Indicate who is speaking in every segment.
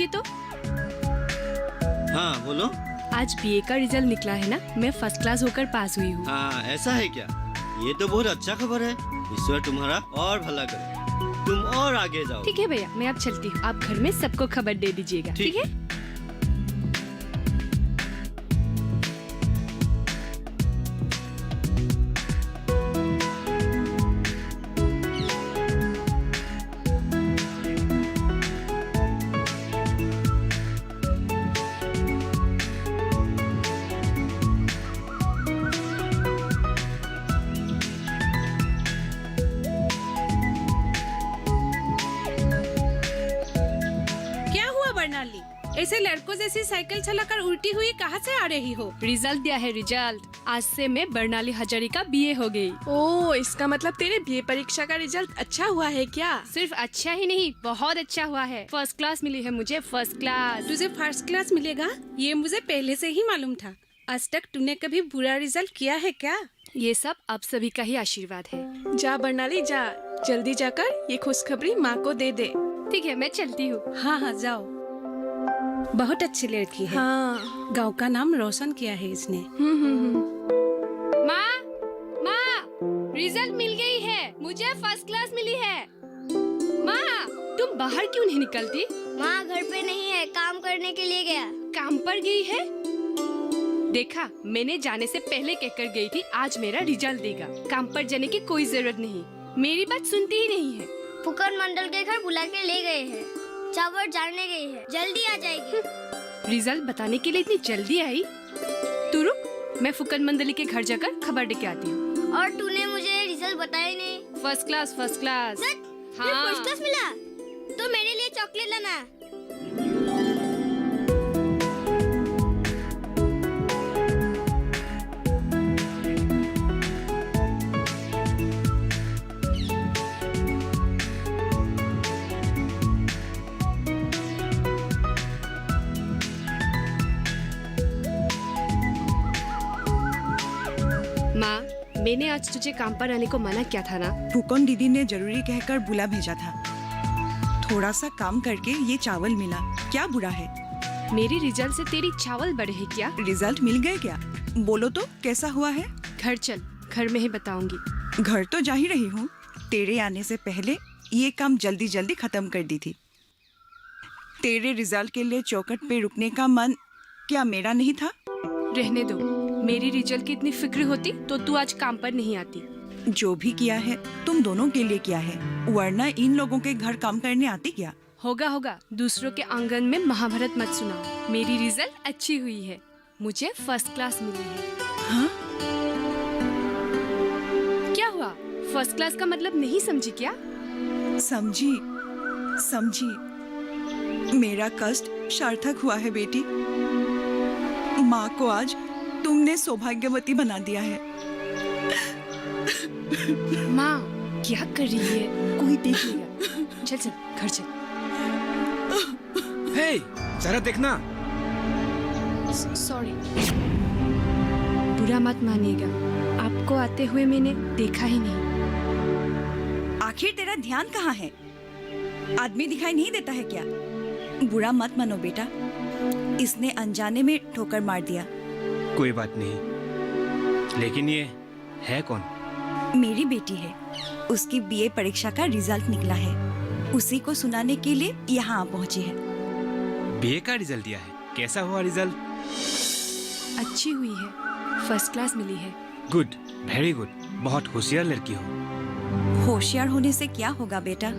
Speaker 1: देखिए तो।
Speaker 2: हाँ बोलो।
Speaker 1: आज बीए का रिजल्ट निकला है ना, मैं फर्स्ट क्लास होकर पास हुई हूँ।
Speaker 2: हाँ ऐसा है क्या? ये तो बहुत अच्छा खबर है। ईश्वर तुम्हारा और भला करे, तुम और आगे जाओ।
Speaker 1: ठीक है भैया, मैं अब चलती हूँ। आप घर में सबको खबर दे दीजिएगा, ठीक है?
Speaker 3: ऐसे लड़कों जैसी साइकिल चलाकर उल्टी हुई कहाँ से आ रही हो?
Speaker 1: रिजल्ट दिया है, रिजल्ट। आज से मैं बरनाली हजारिका बीए हो गई।
Speaker 4: ओह, इसका मतलब तेरे बीए परीक्षा का रिजल्ट अच्छा हुआ है क्या?
Speaker 1: सिर्फ अच्छा ही नहीं, बहुत अच्छा हुआ है। फर्स्ट क्लास मिली है मुझे, फर्स्ट क्लास।
Speaker 3: तुझे फर्स्ट क्लास मिलेगा ये मुझे पहले से ही मालूम था। आज तक तूने कभी बुरा रिजल्ट किया है क्या?
Speaker 1: ये सब आप सभी का ही आशीर्वाद है।
Speaker 4: जा बरनाली जा, जल्दी जाकर ये खुशखबरी माँ को दे दे।
Speaker 1: ठीक है, मैं चलती हूँ।
Speaker 3: हाँ हाँ जाओ। बहुत अच्छी लड़की है।
Speaker 4: हाँ।
Speaker 3: गांव का नाम रोशन किया है इसने।
Speaker 1: माँ, माँ, रिजल्ट मिल गई है, मुझे फर्स्ट क्लास मिली है। माँ, तुम बाहर क्यों नहीं निकलती?
Speaker 5: माँ घर पे नहीं है, काम करने के लिए गया।
Speaker 1: काम पर गई है? देखा, मैंने जाने से पहले कहकर गई थी आज मेरा रिजल्ट देगा। काम पर जाने की कोई जरूरत नहीं, मेरी बात सुनती ही नहीं है।
Speaker 5: फुकर मंडल के घर बुला के ले गए हैं, चावल जानने गई है, जल्दी आ जाएगी।
Speaker 1: रिजल्ट बताने के लिए इतनी जल्दी आई? तू रुक, मैं फुकर मंडली के घर जाकर खबर दे के आती हूँ।
Speaker 5: और तूने मुझे रिजल्ट बताया नहीं।
Speaker 1: First class, first class.
Speaker 5: हाँ। फर्स्ट क्लास मिला तो मेरे लिए चॉकलेट लाना।
Speaker 1: माँ, मैंने आज तुझे काम पर आने को मना किया था ना?
Speaker 6: फुकन दीदी ने जरूरी कहकर बुला भेजा था। थोड़ा सा काम करके ये चावल मिला, क्या बुरा है?
Speaker 1: मेरी रिजल्ट से तेरी चावल बढ़े है क्या?
Speaker 6: रिजल्ट मिल गए क्या? बोलो तो कैसा हुआ है?
Speaker 1: घर चल, घर में ही बताऊंगी।
Speaker 6: घर तो जा ही रही हूँ। तेरे आने से पहले ये काम जल्दी जल्दी खत्म कर दी थी। तेरे रिजल्ट के लिए चौखट पे रुकने का मन क्या मेरा नहीं था?
Speaker 1: रहने दो, मेरी रिजल्ट की इतनी फिक्र होती तो तू आज काम पर नहीं आती।
Speaker 6: जो भी किया है तुम दोनों के लिए किया है, वरना इन लोगों के घर काम करने आती क्या?
Speaker 1: होगा होगा, दूसरों के आंगन में महाभारत मत सुनाओ। मेरी रिजल्ट अच्छी हुई है, मुझे फर्स्ट क्लास मिली है।
Speaker 6: हाँ?
Speaker 1: क्या हुआ, फर्स्ट क्लास का मतलब नहीं समझी क्या?
Speaker 6: समझी, समझी। मेरा कष्ट सार्थक हुआ है बेटी। माँ को आज तुमने सौभाग्यवती बना दिया है।
Speaker 1: माँ क्या कर रही है, कोई देख लेगा। चल चल, घर चल।
Speaker 7: हे, जरा देखना।
Speaker 1: सॉरी, बुरा मत मानिएगा, आपको आते हुए मैंने देखा ही नहीं।
Speaker 6: आखिर तेरा ध्यान कहाँ है? आदमी दिखाई नहीं देता है क्या? बुरा मत मानो बेटा, इसने अनजाने में ठोकर मार दिया।
Speaker 7: कोई बात नहीं, लेकिन ये है कौन?
Speaker 6: मेरी बेटी है, उसकी बीए परीक्षा का रिजल्ट निकला है, उसी को सुनाने के लिए यहाँ आ पहुँची है।
Speaker 7: बीए का रिजल्ट दिया है, कैसा हुआ रिजल्ट?
Speaker 1: अच्छी हुई है, फर्स्ट क्लास मिली है।
Speaker 7: गुड, वेरी गुड, बहुत होशियार लड़की हो।
Speaker 6: होशियार होने से क्या होगा बेटा,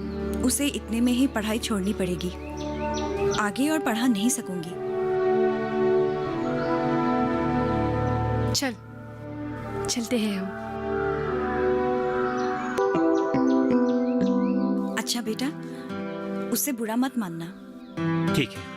Speaker 6: उसे इतने में ही पढ़ाई छोड़नी पड़ेगी, आगे और पढ़ा नहीं सकूंगी।
Speaker 1: चल, चलते हैं हम।
Speaker 6: अच्छा बेटा, उससे बुरा मत मानना।
Speaker 7: ठीक है।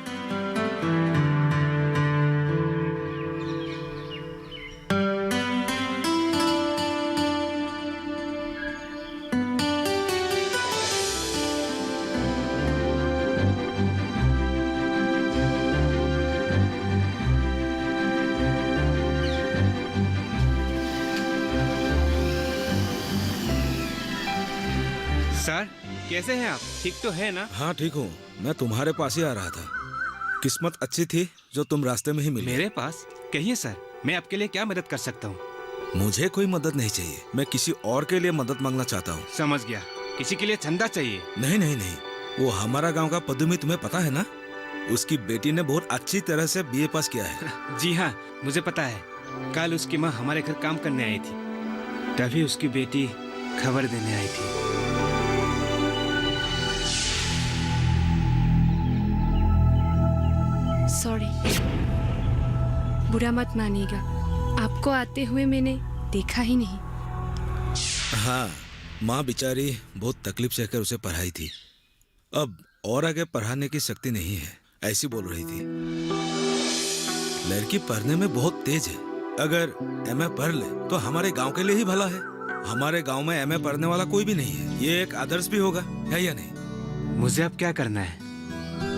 Speaker 7: सर, कैसे हैं आप? ठीक तो है ना?
Speaker 8: हाँ ठीक हूँ, मैं तुम्हारे पास ही आ रहा था। किस्मत अच्छी थी जो तुम रास्ते में ही मिले।
Speaker 7: मेरे पास कहिए सर, मैं आपके लिए क्या मदद कर सकता हूँ?
Speaker 8: मुझे कोई मदद नहीं चाहिए, मैं किसी और के लिए मदद मांगना चाहता हूँ।
Speaker 7: समझ गया, किसी के लिए चंदा चाहिए।
Speaker 8: नहीं नहीं नहीं, वो हमारा गांव का पदुमी तुम्हें पता है ना, उसकी बेटी ने बहुत अच्छी तरह से बीए पास किया है।
Speaker 7: जी हाँ, मुझे पता है। कल उसकी माँ हमारे घर काम करने आई थी, तभी उसकी बेटी खबर देने आई थी।
Speaker 1: सॉरी, बुरा मत मानिएगा, आपको आते हुए मैंने देखा ही नहीं।
Speaker 8: हाँ, माँ बेचारी बहुत तकलीफ सहकर उसे पढ़ाई थी, अब और आगे पढ़ाने की शक्ति नहीं है, ऐसी बोल रही थी। लड़की पढ़ने में बहुत तेज है, अगर एमए पढ़ ले तो हमारे गांव के लिए ही भला है। हमारे गांव में एमए पढ़ने वाला कोई भी नहीं है, ये एक आदर्श भी होगा, है या नहीं?
Speaker 7: मुझे अब क्या करना है?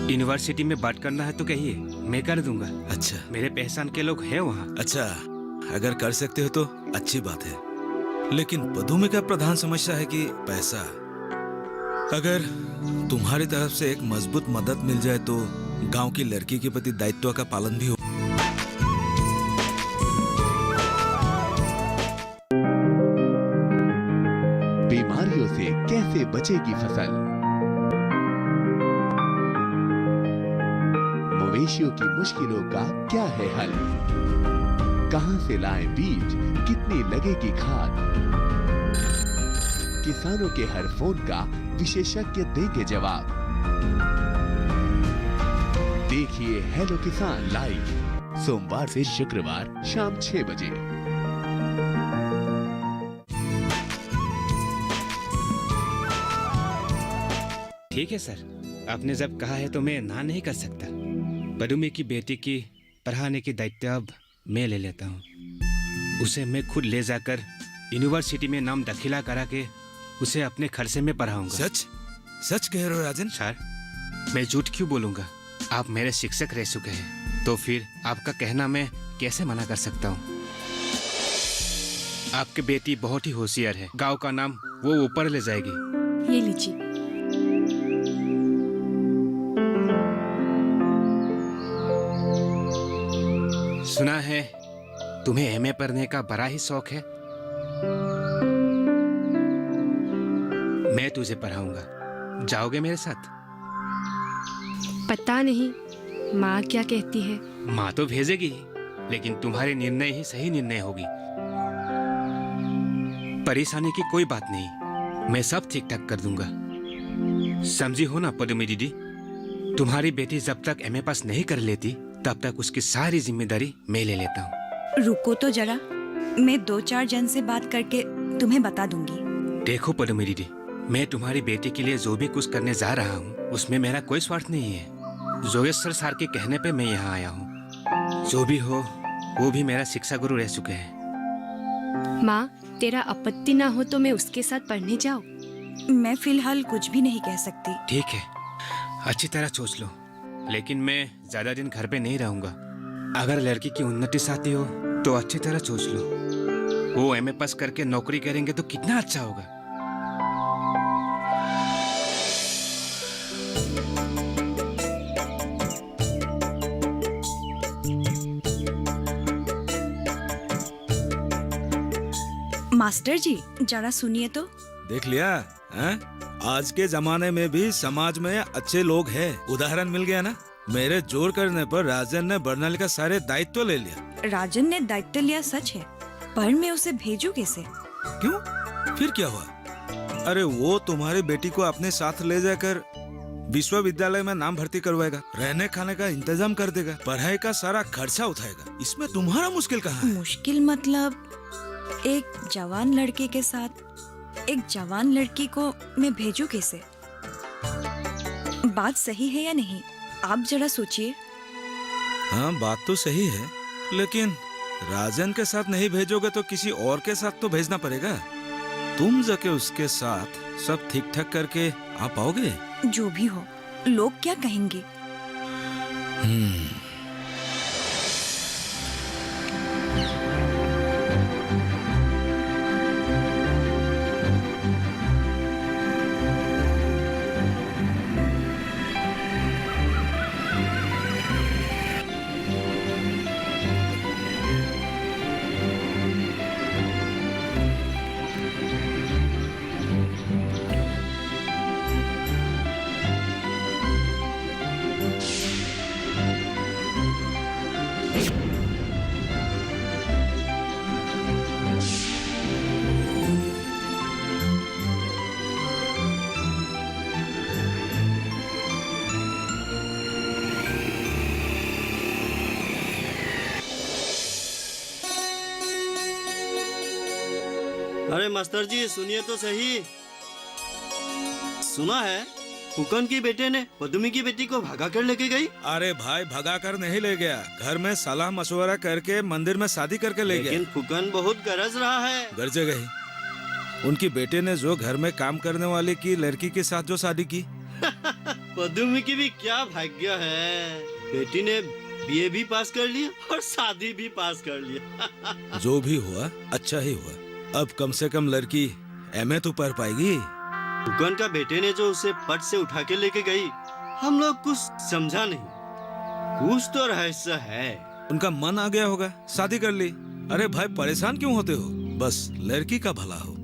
Speaker 7: यूनिवर्सिटी में बात करना है तो कहिए, मैं कर दूंगा।
Speaker 8: अच्छा,
Speaker 7: मेरे पहचान के लोग हैं वहाँ।
Speaker 8: अच्छा, अगर कर सकते हो तो अच्छी बात है, लेकिन पदुमी का प्रधान समस्या है कि पैसा। अगर तुम्हारी तरफ से एक मजबूत मदद मिल जाए तो गांव की लड़की के प्रति दायित्व का पालन भी हो।
Speaker 9: बीमारियों से कैसे बचेगी फसल? मवेशियों की मुश्किलों का क्या है हल? कहां से लाएं बीज, कितनी लगेगी खाद? किसानों के हर फोन का विशेषज्ञ देंगे जवाब। देखिए हेलो किसान लाइव, सोमवार से शुक्रवार शाम 6 बजे।
Speaker 7: ठीक है सर, आपने जब कहा है तो मैं ना नहीं कर सकता। पदुमी की बेटी की पढ़ाने की दायित्व अब मैं ले लेता हूँ। उसे मैं खुद ले जाकर यूनिवर्सिटी में नाम दाखिला करा के उसे अपने खर्चे में पढ़ाऊंगा।
Speaker 8: सच सच कह रहे हो राजन?
Speaker 7: सर, मैं झूठ क्यों बोलूंगा? आप मेरे शिक्षक रह चुके हैं, तो फिर आपका कहना मैं कैसे मना कर सकता हूँ? आपकी बेटी बहुत ही होशियार है, गांव का नाम वो ऊपर ले जाएगी।
Speaker 1: ये लीजिए।
Speaker 7: सुना है तुम्हें एमए पढ़ने का बड़ा ही शौक है। मैं तुझे पढ़ाऊंगा, जाओगे मेरे साथ?
Speaker 1: पता नहीं माँ क्या कहती है।
Speaker 7: माँ तो भेजेगी ही, लेकिन तुम्हारे निर्णय ही सही निर्णय होगी। परेशानी की कोई बात नहीं, मैं सब ठीक ठाक कर दूंगा। समझी हो ना पदुमी दीदी, तुम्हारी बेटी जब तक एमए पास नहीं कर लेती तब तक उसकी सारी जिम्मेदारी मैं ले लेता हूँ।
Speaker 6: रुको तो जरा, मैं 2-4 जन से बात करके तुम्हें बता दूंगी।
Speaker 7: देखो पदुमी दीदी, मैं तुम्हारी बेटी के लिए जो भी कुछ करने जा रहा हूँ उसमें मेरा कोई स्वार्थ नहीं है। जोगेश्वर सर के कहने पे मैं यहाँ आया हूँ। जो भी हो वो भी मेरा शिक्षा गुरु रह चुके हैं।
Speaker 1: माँ, तेरा आपत्ति ना हो तो मैं उसके साथ पढ़ने जाऊँ?
Speaker 6: मैं फिलहाल कुछ भी नहीं कह सकती।
Speaker 7: ठीक है, अच्छी तरह सोच लो, लेकिन मैं ज्यादा दिन घर पे नहीं रहूंगा। अगर लड़की की उन्नति चाहती हो तो अच्छी तरह सोच लो। वो एमए पास करके नौकरी करेंगे तो कितना अच्छा होगा।
Speaker 6: मास्टर जी, जरा सुनिए तो।
Speaker 8: देख लिया है? आज के जमाने में भी समाज में अच्छे लोग हैं। उदाहरण मिल गया ना। मेरे जोर करने पर राजन ने बर्नाली का सारे दायित्व ले लिया।
Speaker 6: राजन ने दायित्व लिया सच है, पर मैं उसे भेजू कैसे?
Speaker 8: क्यों? फिर क्या हुआ? अरे वो तुम्हारी बेटी को अपने साथ ले जाकर विश्वविद्यालय में नाम भर्ती करवाएगा, रहने खाने का इंतजाम कर देगा, पढ़ाई का सारा खर्चा उठाएगा। इसमें तुम्हारा मुश्किल कहाँ है?
Speaker 6: मुश्किल मतलब एक जवान लड़के के साथ एक जवान लड़की को मैं भेजू कैसे? बात सही है या नहीं, आप जरा सोचिए।
Speaker 8: हाँ, बात तो सही है, लेकिन राजन के साथ नहीं भेजोगे तो किसी और के साथ तो भेजना पड़ेगा। तुम जाके उसके साथ सब ठीक ठाक करके आ पाओगे?
Speaker 6: जो भी हो, लोग क्या कहेंगे?
Speaker 2: अरे मास्टर जी सुनिए तो सही। सुना है फुकन की बेटे ने पदुमी की बेटी को भगा कर लेके गई।
Speaker 8: अरे भाई भगा कर नहीं ले गया, घर में सलाह मशवरा करके मंदिर में शादी करके ले गया।
Speaker 2: लेकिन फुकन बहुत गरज रहा है।
Speaker 8: गर्जे गई। उनकी बेटे ने जो घर में काम करने वाली की लड़की के साथ जो शादी की।
Speaker 2: पदुमी की भी क्या भाग्य है, बेटी ने बीए भी पास कर लिया और शादी भी पास कर लिया।
Speaker 8: जो भी हुआ अच्छा ही हुआ। अब कम से कम लड़की एमए तो पढ़ पाएगी।
Speaker 2: फुकन का बेटे ने जो उसे पट से उठा के लेके गई, हम लोग कुछ समझा नहीं। कुछ तो रहस्य है।
Speaker 8: उनका मन आ गया होगा, शादी कर ली। अरे भाई परेशान क्यों होते हो, बस लड़की का भला हो।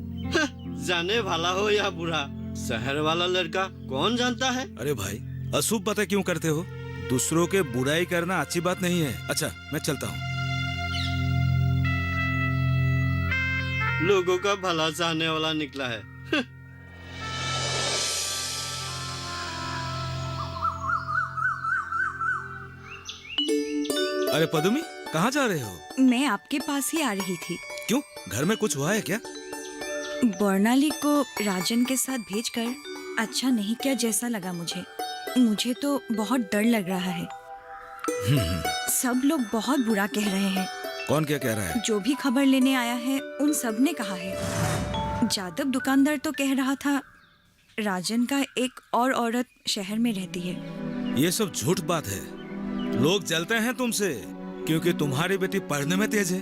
Speaker 2: जाने वाला हो या बुरा, शहर वाला लड़का कौन जानता है।
Speaker 8: अरे भाई अशुभ बातें क्यों करते हो, दूसरों के बुराई करना अच्छी बात नहीं है। अच्छा मैं चलता हूँ।
Speaker 2: लोगों का भला चाहने वाला निकला है।
Speaker 8: अरे पदुमी कहाँ जा रहे हो?
Speaker 6: मैं आपके पास ही आ रही थी।
Speaker 8: क्यों, घर में कुछ हुआ है क्या?
Speaker 6: बर्नाली को राजन के साथ भेजकर अच्छा नहीं किया जैसा लगा मुझे। मुझे तो बहुत डर लग रहा है। सब लोग बहुत बुरा कह रहे हैं।
Speaker 8: कौन क्या कह रहा है?
Speaker 6: जो भी खबर लेने आया है उन सब ने कहा है। जादव दुकानदार तो कह रहा था राजन का एक और औरत शहर में रहती है।
Speaker 8: ये सब झूठ बात है। लोग जलते हैं तुमसे क्योंकि तुम्हारी बेटी पढ़ने में तेज है।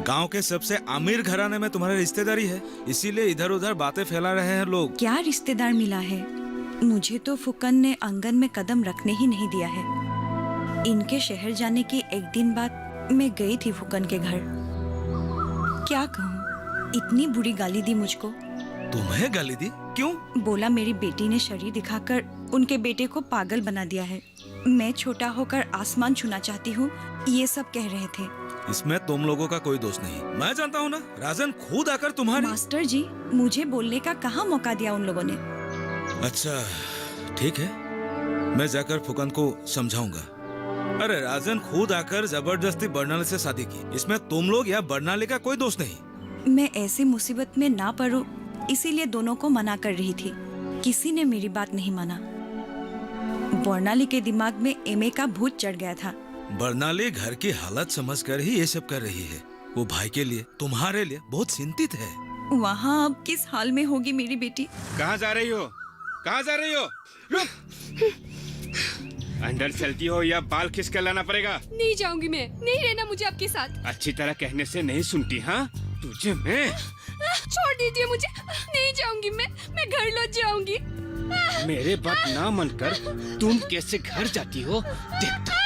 Speaker 8: गांव के सबसे अमीर घराने में तुम्हारी रिश्तेदारी है, इसीलिए इधर उधर बातें फैला रहे हैं लोग।
Speaker 6: क्या रिश्तेदार मिला है? मुझे तो फुकन ने आंगन में कदम रखने ही नहीं दिया है। इनके शहर जाने के एक दिन बाद मैं गई थी फुकन के घर। क्या कहूँ, इतनी बुरी गाली दी मुझको।
Speaker 8: तुम्हें गाली दी? क्यों?
Speaker 6: बोला मेरी बेटी ने शरीर दिखाकर उनके बेटे को पागल बना दिया है। मैं छोटा होकर आसमान छूना चाहती हूँ, ये सब कह रहे थे।
Speaker 8: इसमें तुम लोगों का कोई दोष नहीं। मैं जानता हूँ ना, राजन खुद आकर तुम्हारी।
Speaker 6: मास्टर जी, मुझे बोलने का कहाँ मौका दिया उन लोगों ने।
Speaker 8: अच्छा ठीक है, मैं जाकर फुकन को समझाऊंगा। अरे राजन खुद आकर जबरदस्ती बर्नाली से शादी की, इसमें तुम लोग या बर्नाली का कोई दोष नहीं।
Speaker 6: मैं ऐसी मुसीबत में ना पड़ूं, इसीलिए दोनों को मना कर रही थी। किसी ने मेरी बात नहीं माना। बर्नाली के दिमाग में एमए का भूत चढ़ गया था।
Speaker 8: बर्नाली घर की हालत समझकर ही ये सब कर रही है। वो भाई के लिए, तुम्हारे लिए बहुत चिंतित है।
Speaker 6: वहाँ अब किस हाल में होगी मेरी बेटी?
Speaker 7: कहाँ जा रही हो? कहाँ जा रही हो? रुक! अंदर चलती हो या बाल खींच कर लाना पड़ेगा?
Speaker 1: नहीं जाऊंगी मैं, नहीं रहना मुझे आपके साथ।
Speaker 7: अच्छी तरह कहने से नहीं सुनती। हाँ तुझे मैं।
Speaker 1: छोड़ दीजिए मुझे, नहीं जाऊंगी मैं घर लौट जाऊंगी।
Speaker 7: मेरे बात ना मानकर तुम कैसे घर जाती हो देखता।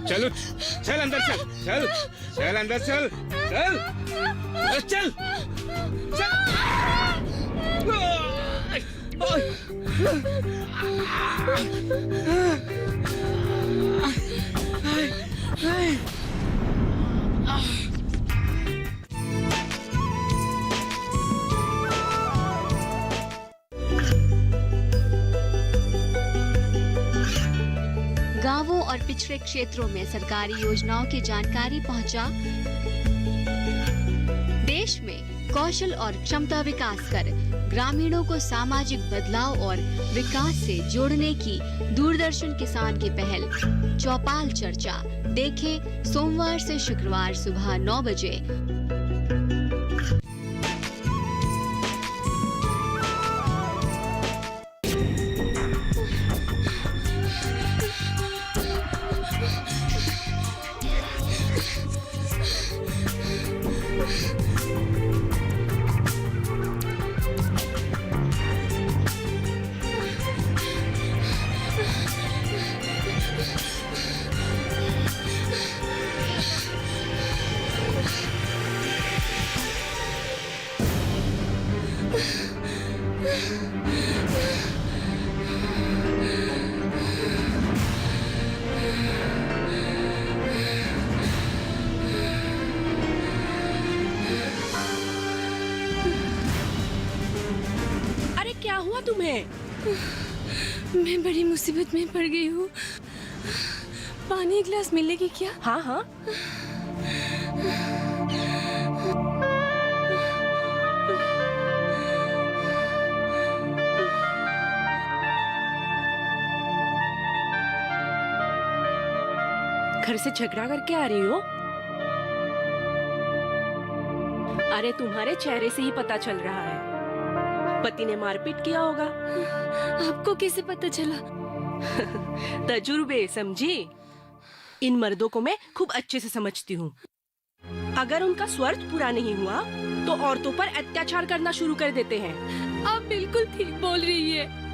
Speaker 7: चलो चल अंदर चल, चल चल अंदर चल, चल चल
Speaker 10: गांवों और पिछड़े क्षेत्रों में सरकारी योजनाओं की जानकारी पहुंचा। देश में कौशल और क्षमता विकास कर ग्रामीणों को सामाजिक बदलाव और विकास से जोड़ने की दूरदर्शन किसान की पहल चौपाल चर्चा देखें सोमवार से शुक्रवार सुबह 9 बजे।
Speaker 1: तुम्हें? मैं बड़ी मुसीबत में पड़ गई हूँ। पानी एक गिलास मिलेगी क्या?
Speaker 4: हाँ हाँ।
Speaker 11: घर से झगड़ा करके आ रही हो? अरे तुम्हारे चेहरे से ही पता चल रहा है, पति ने मारपीट किया होगा।
Speaker 1: आपको कैसे पता चला?
Speaker 11: तजुर्बे, समझी? इन मर्दों को मैं खूब अच्छे से समझती हूँ। अगर उनका स्वार्थ पूरा नहीं हुआ तो औरतों पर अत्याचार करना शुरू कर देते हैं।
Speaker 1: आप बिल्कुल ठीक बोल रही है।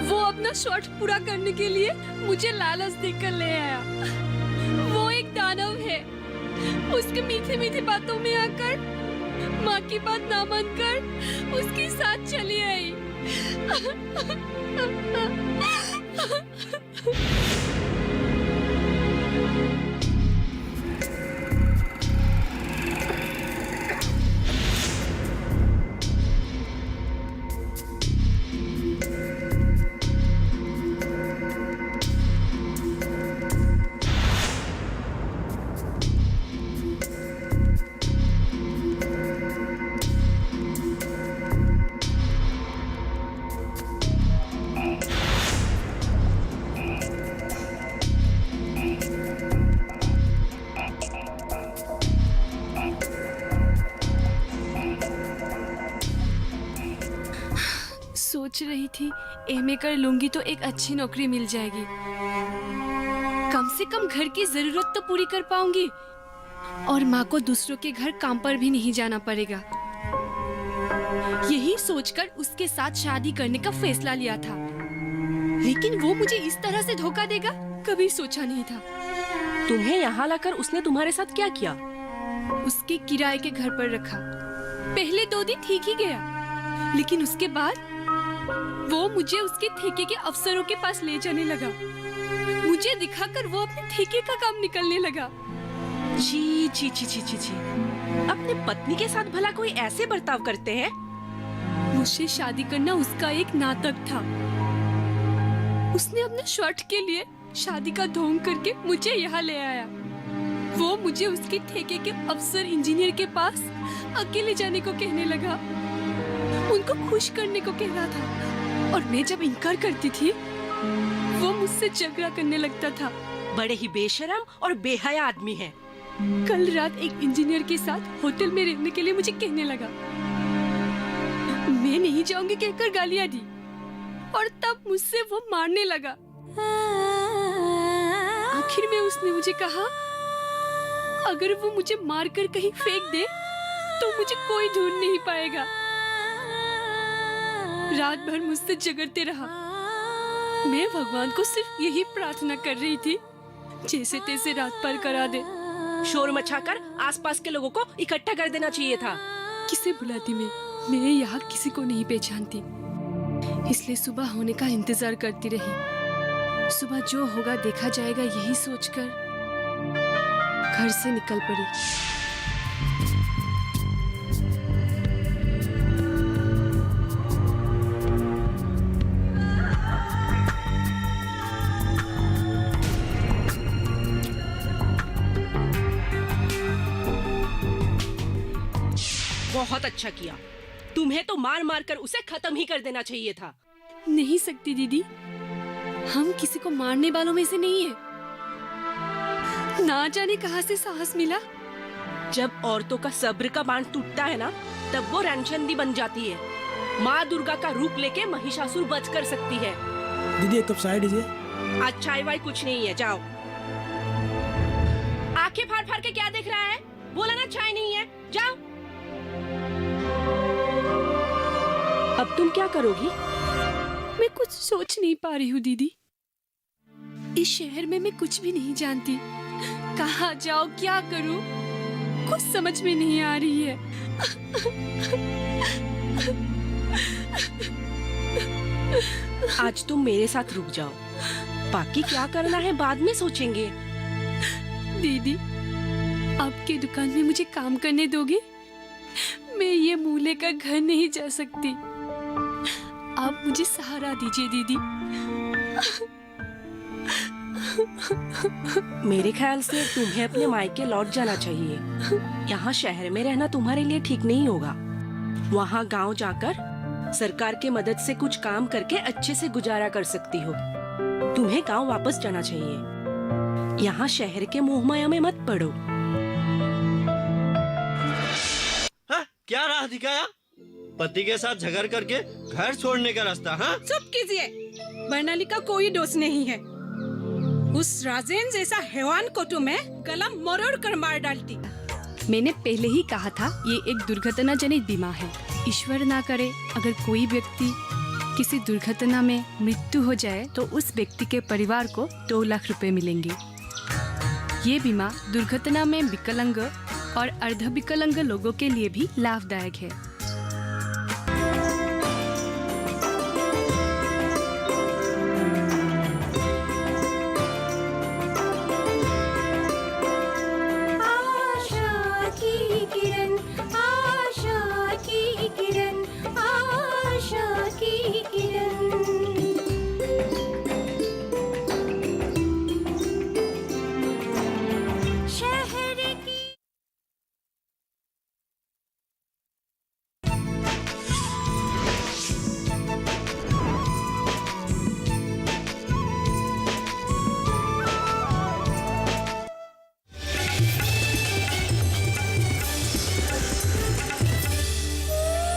Speaker 1: वो अपना शॉर्ट पूरा करने के लिए मुझे लालच देकर ले आया। वो एक दानव है। उसके मीठी मीठी बातों में आकर माँ की बात ना मानकर उसके साथ चली आई। सोच रही थी एमए कर लूंगी तो एक अच्छी नौकरी मिल जाएगी, कम से कम घर की जरूरत तो पूरी कर पाऊंगी और माँ को दूसरों के घर काम पर भी नहीं जाना पड़ेगा। यही सोचकर उसके साथ शादी करने का फैसला लिया था, लेकिन वो मुझे इस तरह से धोखा देगा कभी सोचा नहीं था।
Speaker 11: तुम्हें यहाँ लाकर उसने तुम्हारे साथ क्या किया?
Speaker 1: उसके किराए के घर पर रखा। पहले 2 दिन ठीक ही गया, लेकिन उसके बाद वो मुझे उसके ठेके के अफसरों के पास ले जाने लगा। मुझे दिखाकर वो अपने ठेके का काम निकलने लगा।
Speaker 11: छी छी छी छी छी छी। अपने पत्नी के साथ भला कोई ऐसे बर्ताव करते हैं?
Speaker 1: मुझसे शादी करना उसका एक नाटक था। उसने अपने शॉर्ट के लिए शादी का ढोंग करके मुझे यहाँ ले आया। वो मुझे उसके ठेके के अफसर इंजीनियर के पास अकेले जाने को कहने लगा, उनको खुश करने को कह रहा था, और मैं जब इनकार करती थी वो मुझसे झगड़ा करने लगता था।
Speaker 11: बड़े ही बेशरम और बेहया आदमी है।
Speaker 1: कल रात एक इंजीनियर के साथ होटल में रहने के लिए मुझे कहने लगा। मैं नहीं जाऊंगी कहकर गालियां दी और तब मुझसे वो मारने लगा। आखिर में उसने मुझे कहा, अगर वो मुझे मारकर कहीं फेंक दे तो मुझे कोई ढूंढ नहीं पाएगा। रात भर मुझसे झगड़ते रहा। मैं भगवान को सिर्फ यही प्रार्थना कर रही थी, जैसे तैसे रात पार करा दे।
Speaker 11: शोर मचाकर आसपास के लोगों को इकट्ठा कर देना चाहिए था।
Speaker 1: किसे बुलाती मैं यहाँ किसी को नहीं पहचानती, इसलिए सुबह होने का इंतजार करती रही। सुबह जो होगा देखा जाएगा, यही सोचकर घर से निकल पड़ी।
Speaker 11: बहुत अच्छा किया। तुम्हें तो मार मार कर उसे खत्म ही कर देना चाहिए था।
Speaker 1: नहीं सकती दीदी, हम किसी को मारने वालों में से नहीं है। ना जाने कहां से साहस मिला।
Speaker 11: जब औरतों का सब्र का बांध टूटता है ना, तब वो रणचंडी बन जाती है। माँ दुर्गा का रूप लेके महिषासुर वध कर सकती है।
Speaker 12: दीदी एक कप चाय दीजिए।
Speaker 11: आज चाय वाय कुछ नहीं है, जाओ। आंखें फाड़ फाड़ के क्या देख रहा है? बोला ना चाय नहीं है, जाओ। अब तुम क्या करोगी?
Speaker 1: मैं कुछ सोच नहीं पा रही हूँ दीदी। इस शहर में मैं कुछ भी नहीं जानती। कहाँ जाओ, क्या करूँ, कुछ समझ में नहीं आ रही है।
Speaker 11: आज तुम मेरे साथ रुक जाओ, बाकी क्या करना है बाद में सोचेंगे।
Speaker 1: दीदी, आपके दुकान में मुझे काम करने दोगे? मैं ये मुँह लेकर घर नहीं जा सकती। आप मुझे सहारा दीजिए दीदी।
Speaker 11: मेरे ख्याल से तुम्हें अपने मायके लौट जाना चाहिए। यहाँ शहर में रहना तुम्हारे लिए ठीक नहीं होगा। वहाँ गांव जाकर सरकार के मदद से कुछ काम करके अच्छे से गुजारा कर सकती हो। तुम्हें गांव वापस जाना चाहिए। यहाँ शहर के मोहमाया में मत पड़ो।
Speaker 2: हाँ, क्या राह दिखाया? पति के साथ झगड़ करके घर छोड़ने का रास्ता। हाँ,
Speaker 3: चुप कीजिए। बर्नाली का कोई दोष नहीं है। उस राजेन जैसा हैवान को तो मैं गला मरोड़ कर मार डालती।
Speaker 1: मैंने पहले ही कहा था ये एक दुर्घटना जनित बीमा है। ईश्वर ना करे अगर कोई व्यक्ति किसी दुर्घटना में मृत्यु हो जाए तो उस व्यक्ति के परिवार को 2 लाख रुपए मिलेंगे। ये बीमा दुर्घटना में विकलांग और अर्ध विकलांग लोगों के लिए भी लाभदायक है।